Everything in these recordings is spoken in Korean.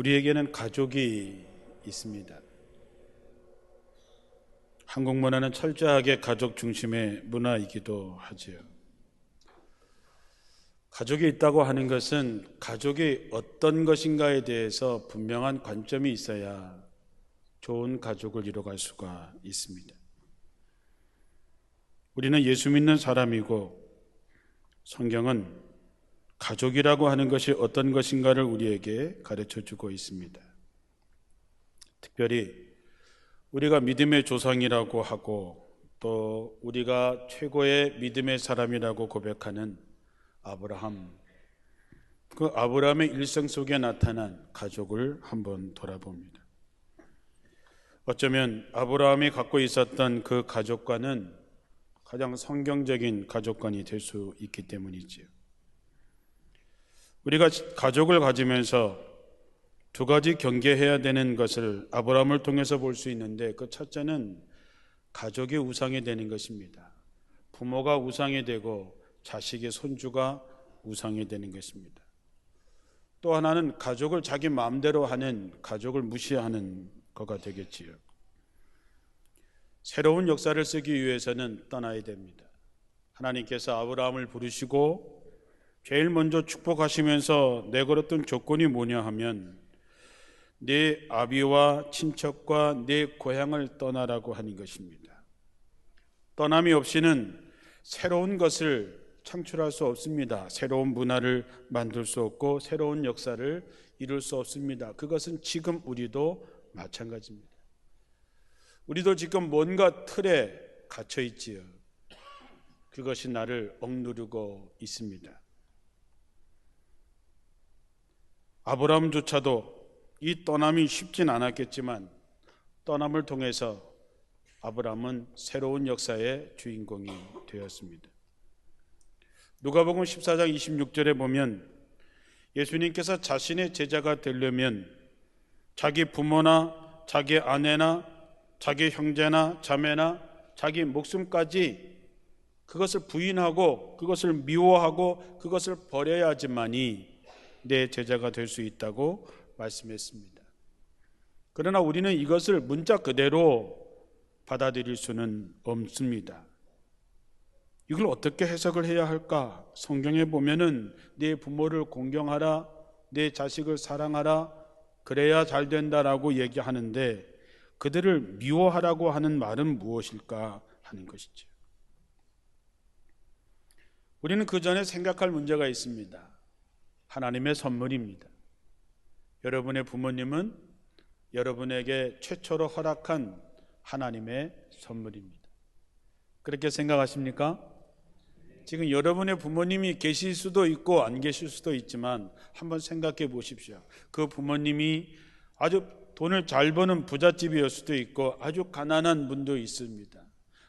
우리에게는 가족이 있습니다. 한국 문화는 철저하게 가족 중심의 문화이기도 하지요. 가족이 있다고 하는 것은 가족이 어떤 것인가에 대해서 분명한 관점이 있어야 좋은 가족을 이뤄갈 수가 있습니다. 우리는 예수 믿는 사람이고 성경은 가족이라고 하는 것이 어떤 것인가를 우리에게 가르쳐주고 있습니다. 특별히 우리가 믿음의 조상이라고 하고 또 우리가 최고의 믿음의 사람이라고 고백하는 아브라함, 그 아브라함의 일생 속에 나타난 가족을 한번 돌아봅니다. 어쩌면 아브라함이 갖고 있었던 그 가족관은 가장 성경적인 가족관이 될 수 있기 때문이지요. 우리가 가족을 가지면서 두 가지 경계해야 되는 것을 아브라함을 통해서 볼 수 있는데, 그 첫째는 가족이 우상이 되는 것입니다. 부모가 우상이 되고 자식의 손주가 우상이 되는 것입니다. 또 하나는 가족을 자기 마음대로 하는, 가족을 무시하는 거가 되겠지요. 새로운 역사를 쓰기 위해서는 떠나야 됩니다. 하나님께서 아브라함을 부르시고 제일 먼저 축복하시면서 내걸었던 조건이 뭐냐 하면 네 아비와 친척과 네 고향을 떠나라고 하는 것입니다. 떠남이 없이는 새로운 것을 창출할 수 없습니다. 새로운 문화를 만들 수 없고 새로운 역사를 이룰 수 없습니다. 그것은 지금 우리도 마찬가지입니다. 우리도 지금 뭔가 틀에 갇혀 있지요. 그것이 나를 억누르고 있습니다. 아브라함조차도 이 떠남이 쉽진 않았겠지만 떠남을 통해서 아브라함은 새로운 역사의 주인공이 되었습니다. 누가복음 14장 26절에 보면 예수님께서 자신의 제자가 되려면 자기 부모나 자기 아내나 자기 형제나 자매나 자기 목숨까지 그것을 부인하고 그것을 미워하고 그것을 버려야지만이 내 제자가 될 수 있다고 말씀했습니다. 그러나 우리는 이것을 문자 그대로 받아들일 수는 없습니다. 이걸 어떻게 해석을 해야 할까? 성경에 보면은 내 부모를 공경하라, 내 자식을 사랑하라, 그래야 잘 된다라고 얘기하는데 그들을 미워하라고 하는 말은 무엇일까 하는 것이죠. 우리는 그 전에 생각할 문제가 있습니다. 하나님의 선물입니다. 여러분의 부모님은 여러분에게 최초로 허락한 하나님의 선물입니다. 그렇게 생각하십니까? 지금 여러분의 부모님이 계실 수도 있고 안 계실 수도 있지만 한번 생각해 보십시오. 그 부모님이 아주 돈을 잘 버는 부잣집이었을 수도 있고 아주 가난한 분도 있습니다.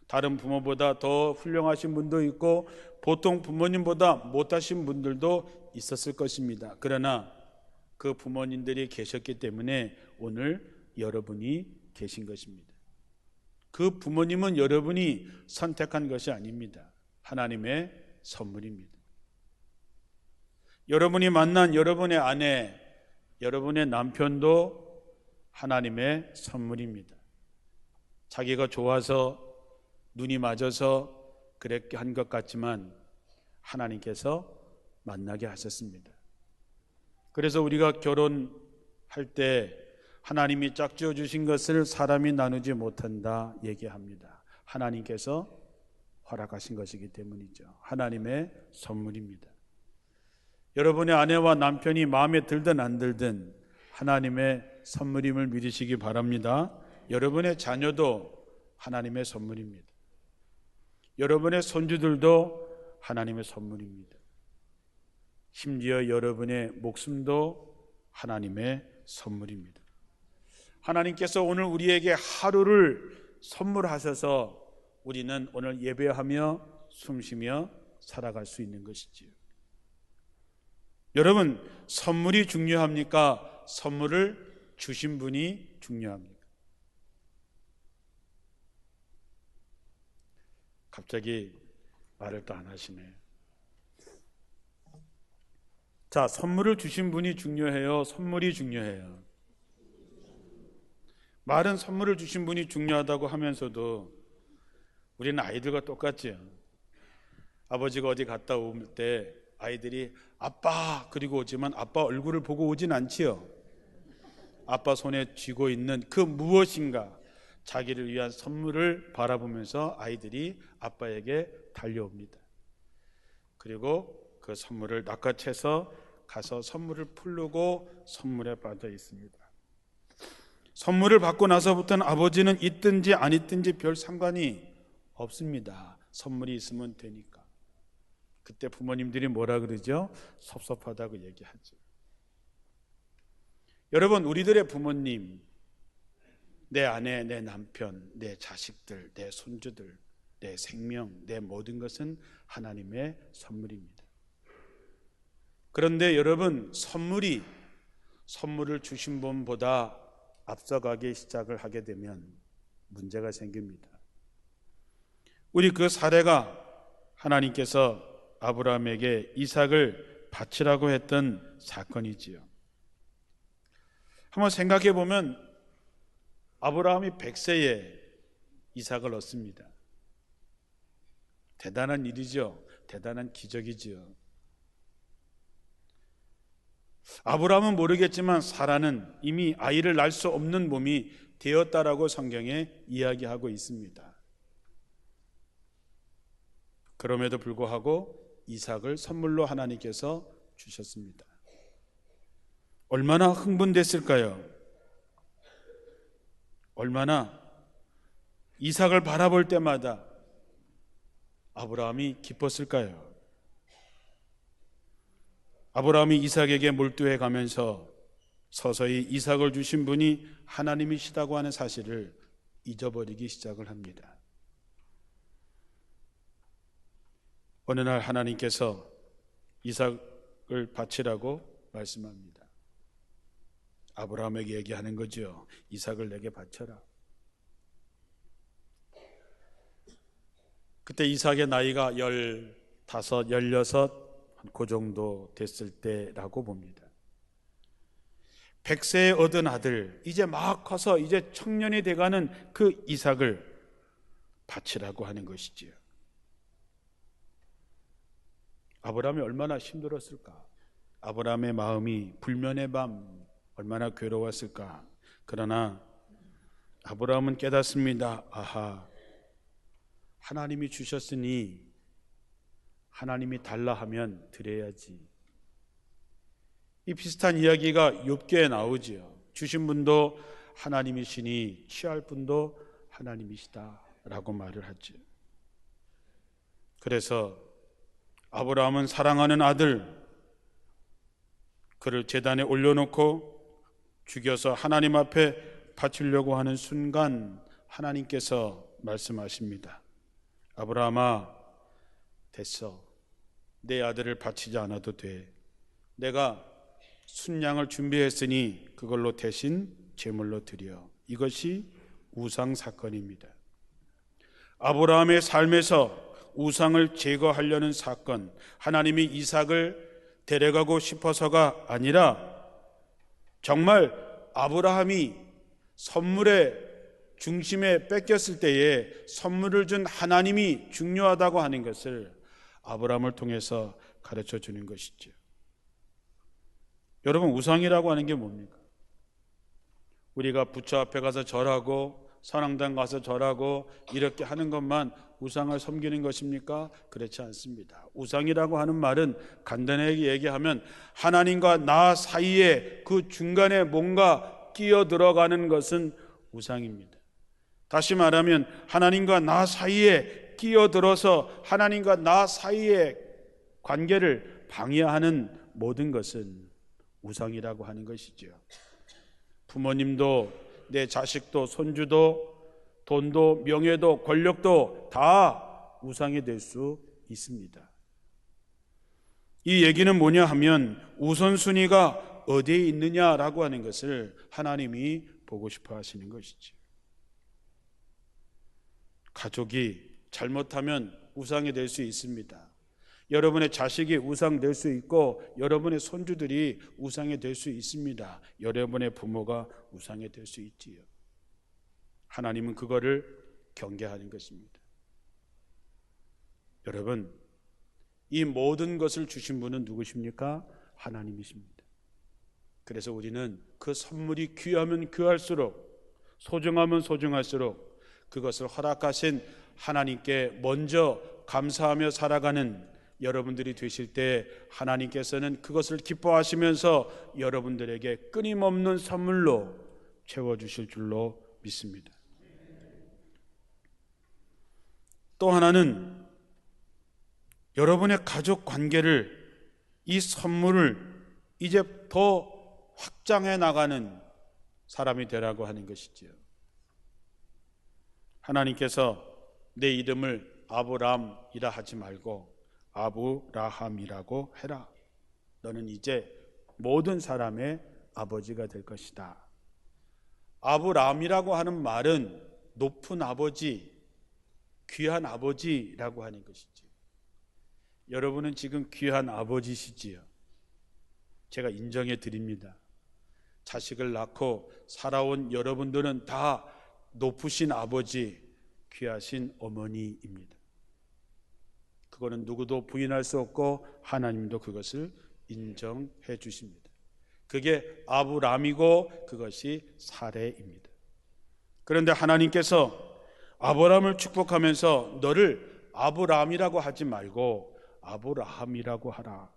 다른 부모보다 더 훌륭하신 분도 있고 보통 부모님보다 못하신 분들도 있었을 것입니다. 그러나 그 부모님들이 계셨기 때문에 오늘 여러분이 계신 것입니다. 그 부모님은 여러분이 선택한 것이 아닙니다. 하나님의 선물입니다. 여러분이 만난 여러분의 아내, 여러분의 남편도 하나님의 선물입니다. 자기가 좋아서 눈이 맞아서 그렇게 한 것 같지만 하나님께서 만나게 하셨습니다. 그래서 우리가 결혼할 때 하나님이 짝지어 주신 것을 사람이 나누지 못한다 얘기합니다. 하나님께서 허락하신 것이기 때문이죠. 하나님의 선물입니다. 여러분의 아내와 남편이 마음에 들든 안 들든 하나님의 선물임을 믿으시기 바랍니다. 여러분의 자녀도 하나님의 선물입니다. 여러분의 손주들도 하나님의 선물입니다. 심지어 여러분의 목숨도 하나님의 선물입니다. 하나님께서 오늘 우리에게 하루를 선물하셔서 우리는 오늘 예배하며 숨쉬며 살아갈 수 있는 것이지요. 여러분, 선물이 중요합니까? 선물을 주신 분이 중요합니까? 갑자기 말을 또 안 하시네. 자, 선물을 주신 분이 중요해요? 선물이 중요해요? 말은 선물을 주신 분이 중요하다고 하면서도 우리는 아이들과 똑같지요. 아버지가 어디 갔다 올 때 아이들이 아빠 그리고 오지만 아빠 얼굴을 보고 오진 않지요. 아빠 손에 쥐고 있는 그 무엇인가, 자기를 위한 선물을 바라보면서 아이들이 아빠에게 달려옵니다. 그리고 그 선물을 낚아채서 가서 선물을 풀르고 선물에 빠져 있습니다. 선물을 받고 나서부터는 아버지는 있든지 안 있든지 별 상관이 없습니다. 선물이 있으면 되니까. 그때 부모님들이 뭐라 그러죠? 섭섭하다고 얘기하죠. 여러분, 우리들의 부모님, 내 아내, 내 남편, 내 자식들, 내 손주들, 내 생명, 내 모든 것은 하나님의 선물입니다. 그런데 여러분, 선물을 주신 분보다 앞서가기 시작을 하게 되면 문제가 생깁니다. 우리 그 사례가 하나님께서 아브라함에게 이삭을 바치라고 했던 사건이지요. 한번 생각해 보면 아브라함이 100세에 이삭을 얻습니다. 대단한 일이죠. 대단한 기적이지요. 아브라함은 모르겠지만 사라는 이미 아이를 낳을 수 없는 몸이 되었다라고 성경에 이야기하고 있습니다. 그럼에도 불구하고 이삭을 선물로 하나님께서 주셨습니다. 얼마나 흥분됐을까요? 얼마나 이삭을 바라볼 때마다 아브라함이 기뻤을까요? 아브라함이 이삭에게 몰두해 가면서 서서히 이삭을 주신 분이 하나님이시다고 하는 사실을 잊어버리기 시작을 합니다. 어느 날 하나님께서 이삭을 바치라고 말씀합니다. 아브라함에게 얘기하는 거죠. 이삭을 내게 바쳐라. 그때 이삭의 나이가 15, 16, 그 정도 됐을 때라고 봅니다. 100세에 얻은 아들, 이제 막 커서 이제 청년이 돼가는 그 이삭을 바치라고 하는 것이지요. 아브라함이 얼마나 힘들었을까? 아브라함의 마음이 불면의 밤 얼마나 괴로웠을까? 그러나 아브라함은 깨닫습니다. 아하, 하나님이 주셨으니 하나님이 달라 하면 드려야지. 이 비슷한 이야기가 욥기에 나오지요. 주신 분도 하나님이시니 취할 분도 하나님이시다라고 말을 하죠. 그래서 아브라함은 사랑하는 아들, 그를 제단에 올려놓고 죽여서 하나님 앞에 바치려고 하는 순간 하나님께서 말씀하십니다. 아브라함아, 됐어. 내 아들을 바치지 않아도 돼. 내가 순양을 준비했으니 그걸로 대신 제물로 드려. 이것이 우상 사건입니다. 아브라함의 삶에서 우상을 제거하려는 사건, 하나님이 이삭을 데려가고 싶어서가 아니라 정말 아브라함이 선물의 중심에 뺏겼을 때에 선물을 준 하나님이 중요하다고 하는 것을 아브라함을 통해서 가르쳐 주는 것이죠. 여러분, 우상이라고 하는 게 뭡니까? 우리가 부처 앞에 가서 절하고 선앙당 가서 절하고 이렇게 하는 것만 우상을 섬기는 것입니까? 그렇지 않습니다. 우상이라고 하는 말은 간단하게 얘기하면 하나님과 나 사이에 그 중간에 뭔가 끼어 들어가는 것은 우상입니다. 다시 말하면 하나님과 나 사이에 끼어들어서 하나님과 나 사이의 관계를 방해하는 모든 것은 우상이라고 하는 것이죠. 부모님도 내 자식도 손주도 돈도 명예도 권력도 다 우상이 될 수 있습니다. 이 얘기는 뭐냐 하면 우선순위가 어디에 있느냐라고 하는 것을 하나님이 보고 싶어 하시는 것이죠. 가족이 잘못하면 우상이 될 수 있습니다. 여러분의 자식이 우상 될 수 있고 여러분의 손주들이 우상이 될 수 있습니다. 여러분의 부모가 우상이 될 수 있지요. 하나님은 그거를 경계하는 것입니다. 여러분, 이 모든 것을 주신 분은 누구십니까? 하나님이십니다. 그래서 우리는 그 선물이 귀하면 귀할수록, 소중하면 소중할수록 그것을 허락하신 하나님께 먼저 감사하며 살아가는 여러분들이 되실 때 하나님께서는 그것을 기뻐하시면서 여러분들에게 끊임없는 선물로 채워주실 줄로 믿습니다. 또 하나는 여러분의 가족 관계를, 이 선물을 이제 더 확장해 나가는 사람이 되라고 하는 것이지요. 하나님께서 내 이름을 아브람이라 하지 말고 아브라함이라고 해라. 너는 이제 모든 사람의 아버지가 될 것이다. 아브라함이라고 하는 말은 높은 아버지, 귀한 아버지라고 하는 것이지요. 여러분은 지금 귀한 아버지시지요. 제가 인정해 드립니다. 자식을 낳고 살아온 여러분들은 다 높으신 아버지, 귀하신 어머니입니다. 그거는 누구도 부인할 수 없고 하나님도 그것을 인정해 주십니다. 그게 아브람이고 그것이 사레입니다. 그런데 하나님께서 아브람을 축복하면서 너를 아브람이라고 하지 말고 아브라함이라고 하라.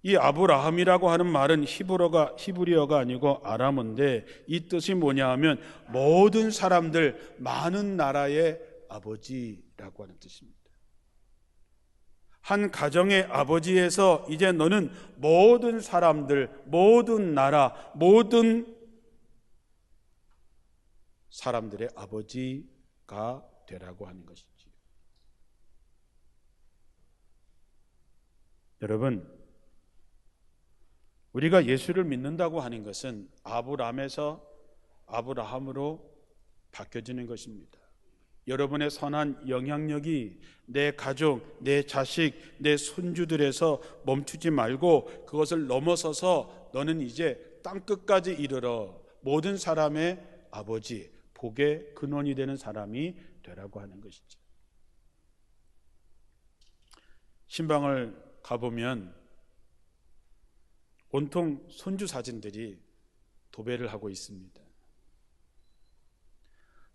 이 아브라함이라고 하는 말은 히브리어가 아니고 아람어인데 이 뜻이 뭐냐 하면 모든 사람들, 많은 나라의 아버지라고 하는 뜻입니다. 한 가정의 아버지에서 이제 너는 모든 사람들, 모든 나라, 모든 사람들의 아버지가 되라고 하는 것이지. 여러분, 우리가 예수를 믿는다고 하는 것은 아브람에서 아브라함으로 바뀌어지는 것입니다. 여러분의 선한 영향력이 내 가족, 내 자식, 내 손주들에서 멈추지 말고 그것을 넘어서서 너는 이제 땅끝까지 이르러 모든 사람의 아버지, 복의 근원이 되는 사람이 되라고 하는 것이죠. 신방을 가보면 온통 손주 사진들이 도배를 하고 있습니다.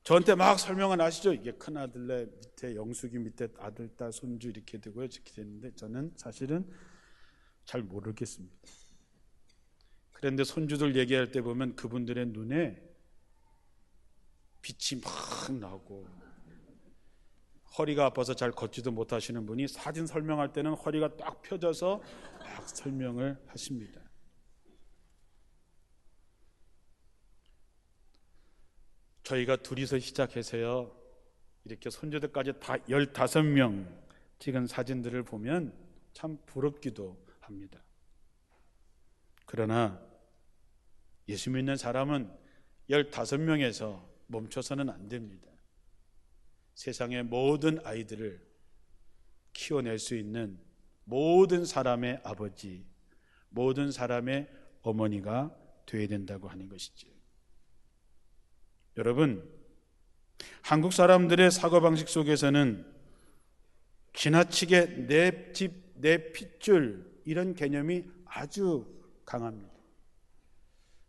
저한테 막 설명을 하시죠. 이게 큰아들네 밑에 영숙이 밑에 아들, 딸, 손주 이렇게 되고요. 이렇게 되는데 저는 사실은 잘 모르겠습니다. 그런데 손주들 얘기할 때 보면 그분들의 눈에 빛이 막 나고 허리가 아파서 잘 걷지도 못하시는 분이 사진 설명할 때는 허리가 딱 펴져서 막 설명을 하십니다. 저희가 둘이서 시작해서요, 이렇게 손주들까지 다 15명 찍은 사진들을 보면 참 부럽기도 합니다. 그러나 예수 믿는 사람은 15명에서 멈춰서는 안 됩니다. 세상의 모든 아이들을 키워낼 수 있는 모든 사람의 아버지, 모든 사람의 어머니가 되어야 된다고 하는 것이죠. 여러분, 한국 사람들의 사고방식 속에서는 지나치게 내 집, 내 핏줄 이런 개념이 아주 강합니다.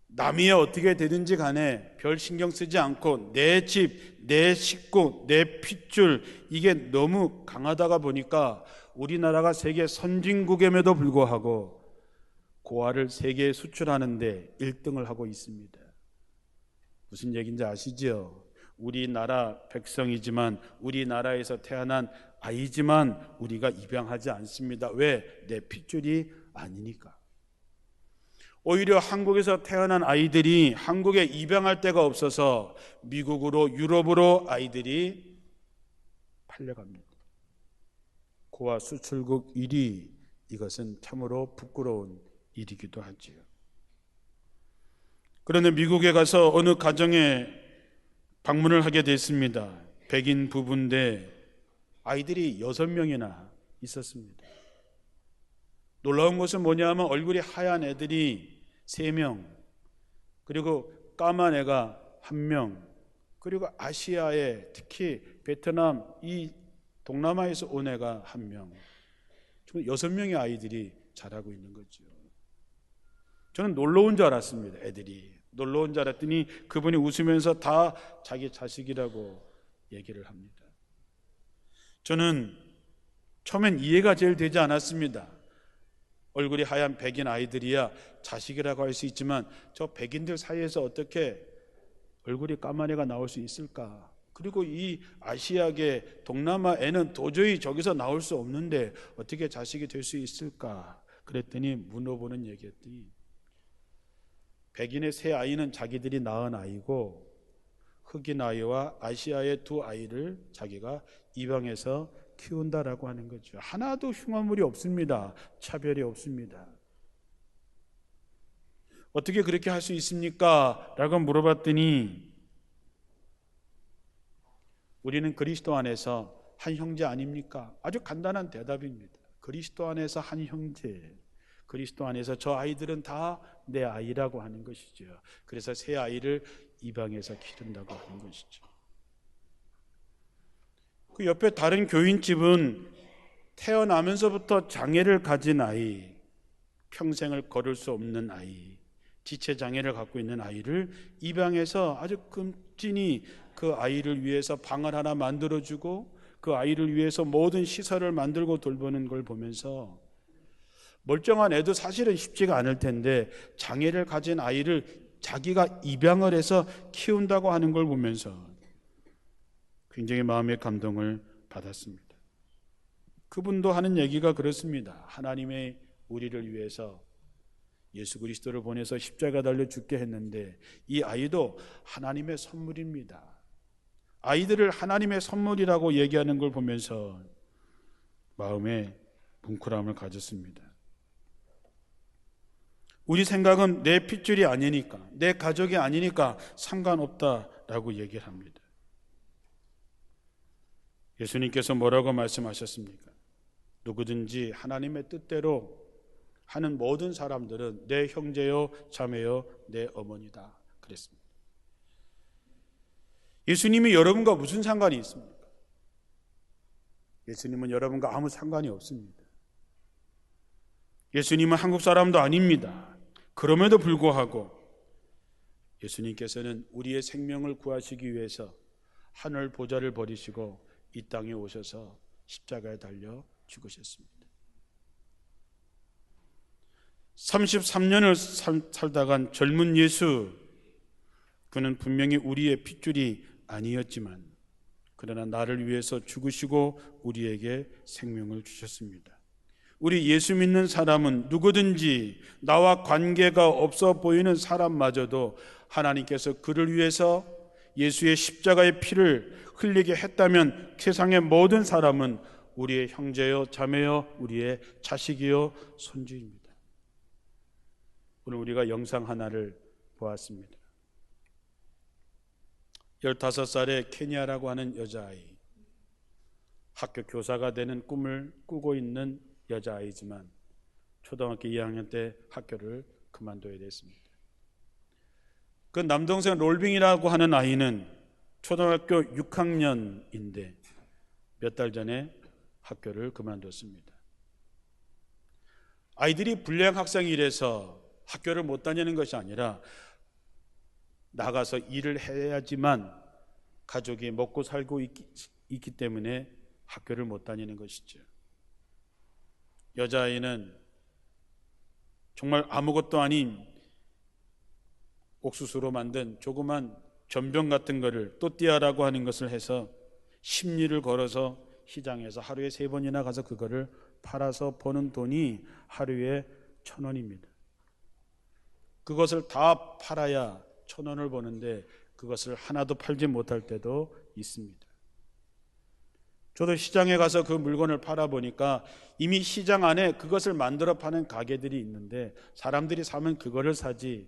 남이 어떻게 되든지 간에 별 신경 쓰지 않고 내 집, 내 식구, 내 핏줄 이게 너무 강하다가 보니까 우리나라가 세계 선진국임에도 불구하고 고아를 세계에 수출하는데 1등을 하고 있습니다. 무슨 얘기인지 아시죠? 우리나라 백성이지만 우리나라에서 태어난 아이지만 우리가 입양하지 않습니다. 왜? 내 핏줄이 아니니까. 오히려 한국에서 태어난 아이들이 한국에 입양할 데가 없어서 미국으로, 유럽으로 아이들이 팔려갑니다. 고아 수출국 1위, 이것은 참으로 부끄러운 일이기도 하지요. 그런데 미국에 가서 어느 가정에 방문을 하게 됐습니다. 백인 부부인데 아이들이 6명이나 있었습니다. 놀라운 것은 뭐냐면 얼굴이 하얀 애들이 3명, 그리고 까만 애가 1명, 그리고 아시아에 특히 베트남 이 동남아에서 온 애가 1명, 총 6명의 아이들이 자라고 있는 거죠. 저는 놀러 온 줄 알았습니다. 애들이 놀러 온 줄 알았더니 그분이 웃으면서 다 자기 자식이라고 얘기를 합니다. 저는 처음엔 이해가 제일 되지 않았습니다. 얼굴이 하얀 백인 아이들이야 자식이라고 할 수 있지만 저 백인들 사이에서 어떻게 얼굴이 까만 애가 나올 수 있을까? 그리고 이 아시아계 동남아 애는 도저히 저기서 나올 수 없는데 어떻게 자식이 될 수 있을까? 그랬더니 문어보는 얘기였더니 백인의 3아이는 자기들이 낳은 아이고 흑인 아이와 아시아의 2아이를 자기가 입양해서 키운다라고 하는 거죠. 하나도 흉화물이 없습니다. 차별이 없습니다. 어떻게 그렇게 할 수 있습니까? 라고 물어봤더니 우리는 그리스도 안에서 한 형제 아닙니까? 아주 간단한 대답입니다. 그리스도 안에서 한 형제, 그리스도 안에서 저 아이들은 다 내 아이라고 하는 것이죠. 그래서 3아이를 입양해서 기른다고 하는 것이죠. 그 옆에 다른 교인집은 태어나면서부터 장애를 가진 아이, 평생을 걸을 수 없는 아이, 지체장애를 갖고 있는 아이를 입양해서 아주 끔찍이 그 아이를 위해서 방을 하나 만들어주고 그 아이를 위해서 모든 시설을 만들고 돌보는 걸 보면서 멀쩡한 애도 사실은 쉽지가 않을 텐데 장애를 가진 아이를 자기가 입양을 해서 키운다고 하는 걸 보면서 굉장히 마음의 감동을 받았습니다. 그분도 하는 얘기가 그렇습니다. 하나님의 우리를 위해서 예수 그리스도를 보내서 십자가 달려 죽게 했는데 이 아이도 하나님의 선물입니다. 아이들을 하나님의 선물이라고 얘기하는 걸 보면서 마음에 뭉클함을 가졌습니다. 우리 생각은 내 핏줄이 아니니까, 내 가족이 아니니까 상관없다라고 얘기를 합니다. 예수님께서 뭐라고 말씀하셨습니까? 누구든지 하나님의 뜻대로 하는 모든 사람들은 내 형제요 자매요 내 어머니다 그랬습니다. 예수님이 여러분과 무슨 상관이 있습니까? 예수님은 여러분과 아무 상관이 없습니다. 예수님은 한국 사람도 아닙니다. 그럼에도 불구하고 예수님께서는 우리의 생명을 구하시기 위해서 하늘 보좌를 버리시고 이 땅에 오셔서 십자가에 달려 죽으셨습니다. 33년을 살다간 젊은 예수, 그는 분명히 우리의 핏줄이 아니었지만 그러나 나를 위해서 죽으시고 우리에게 생명을 주셨습니다. 우리 예수 믿는 사람은 누구든지 나와 관계가 없어 보이는 사람마저도 하나님께서 그를 위해서 예수의 십자가의 피를 흘리게 했다면 세상의 모든 사람은 우리의 형제요 자매요 우리의 자식이요 손주입니다. 오늘 우리가 영상 하나를 보았습니다. 15살의 케니아라고 하는 여자아이, 학교 교사가 되는 꿈을 꾸고 있는 여자아이지만 초등학교 2학년 때 학교를 그만둬야 됐습니다. 그 남동생 롤빙이라고 하는 아이는 초등학교 6학년인데 몇 달 전에 학교를 그만뒀습니다. 아이들이 불량 학생이라서 학교를 못 다니는 것이 아니라 나가서 일을 해야지만 가족이 먹고 살고 있기 때문에 학교를 못 다니는 것이죠. 여자아이는 정말 아무것도 아닌 옥수수로 만든 조그만 전병 같은 거를 또띠아라고 하는 것을 해서 십리를 걸어서 시장에서 하루에 3번이나 가서 그거를 팔아서 버는 돈이 하루에 1,000원입니다. 그것을 다 팔아야 1,000원을 버는데 그것을 하나도 팔지 못할 때도 있습니다. 저도 시장에 가서 그 물건을 팔아보니까 이미 시장 안에 그것을 만들어 파는 가게들이 있는데 사람들이 사면 그거를 사지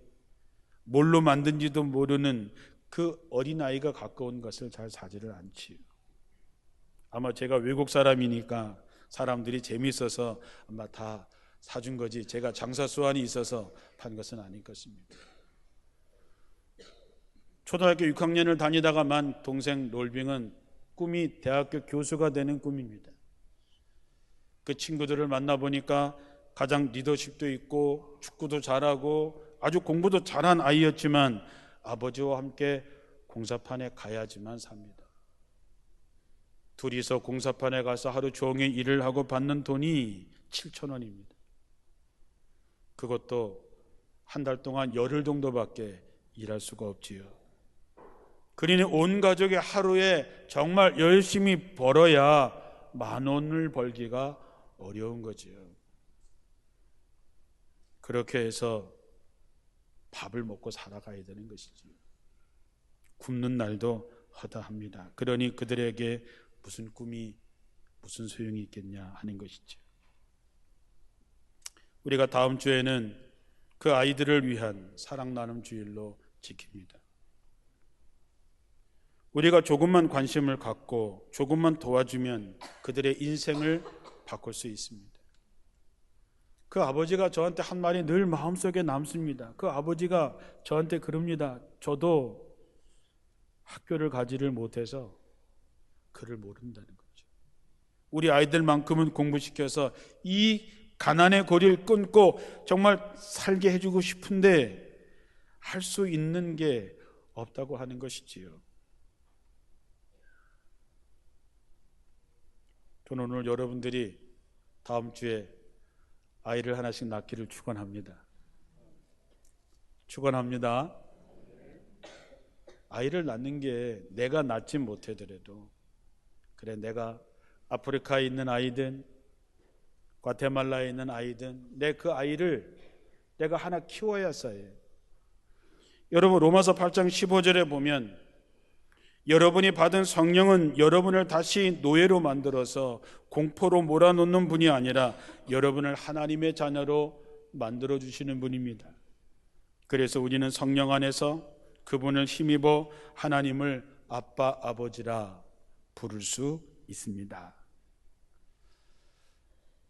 뭘로 만든지도 모르는 그 어린아이가 갖고 온 것을 잘 사지를 않지요. 아마 제가 외국 사람이니까 사람들이 재미있어서 아마 다 사준 거지 제가 장사 수완이 있어서 판 것은 아닐 것입니다. 초등학교 6학년을 다니다가만 동생 롤빙은 꿈이 대학교 교수가 되는 꿈입니다. 그 친구들을 만나보니까 가장 리더십도 있고 축구도 잘하고 아주 공부도 잘한 아이였지만 아버지와 함께 공사판에 가야지만 삽니다. 둘이서 공사판에 가서 하루 종일 일을 하고 받는 돈이 7,000원입니다. 그것도 한 달 동안 열흘 정도밖에 일할 수가 없지요. 그러니 온 가족이 하루에 정말 열심히 벌어야 10,000원을 벌기가 어려운 거지요. 그렇게 해서 밥을 먹고 살아가야 되는 것이지. 굶는 날도 허다합니다. 그러니 그들에게 무슨 꿈이 무슨 소용이 있겠냐 하는 것이죠. 우리가 다음 주에는 그 아이들을 위한 사랑 나눔 주일로 지킵니다. 우리가 조금만 관심을 갖고 조금만 도와주면 그들의 인생을 바꿀 수 있습니다. 그 아버지가 저한테 한 말이 늘 마음속에 남습니다. 그 아버지가 저한테 그럽니다. 저도 학교를 가지를 못해서 글을 모른다는 거죠. 우리 아이들만큼은 공부시켜서 이 가난의 고리를 끊고 정말 살게 해주고 싶은데 할 수 있는 게 없다고 하는 것이지요. 저는 오늘 여러분들이 다음 주에 아이를 하나씩 낳기를 축원합니다. 축원합니다. 아이를 낳는 게 내가 낳지 못하더라도 그래 내가 아프리카에 있는 아이든 과테말라에 있는 아이든 내 그 아이를 내가 하나 키워야 써요. 여러분 로마서 8장 15절에 보면 여러분이 받은 성령은 여러분을 다시 노예로 만들어서 공포로 몰아넣는 분이 아니라 여러분을 하나님의 자녀로 만들어주시는 분입니다. 그래서 우리는 성령 안에서 그분을 힘입어 하나님을 아빠, 아버지라 부를 수 있습니다.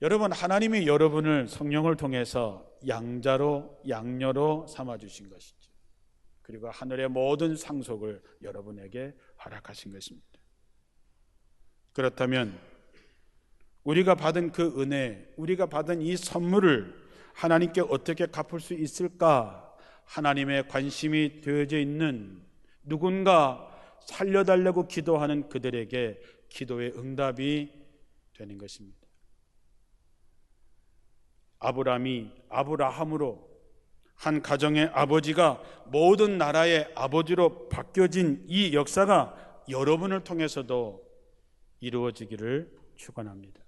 여러분, 하나님이 여러분을 성령을 통해서 양자로 양녀로 삼아주신 것이죠. 그리고 하늘의 모든 상속을 여러분에게 허락하신 것입니다. 그렇다면 우리가 받은 그 은혜, 우리가 받은 이 선물을 하나님께 어떻게 갚을 수 있을까? 하나님의 관심이 되어져 있는 누군가 살려달라고 기도하는 그들에게 기도의 응답이 되는 것입니다. 아브라함으로 한 가정의 아버지가 모든 나라의 아버지로 바뀌어진 이 역사가 여러분을 통해서도 이루어지기를 축원합니다.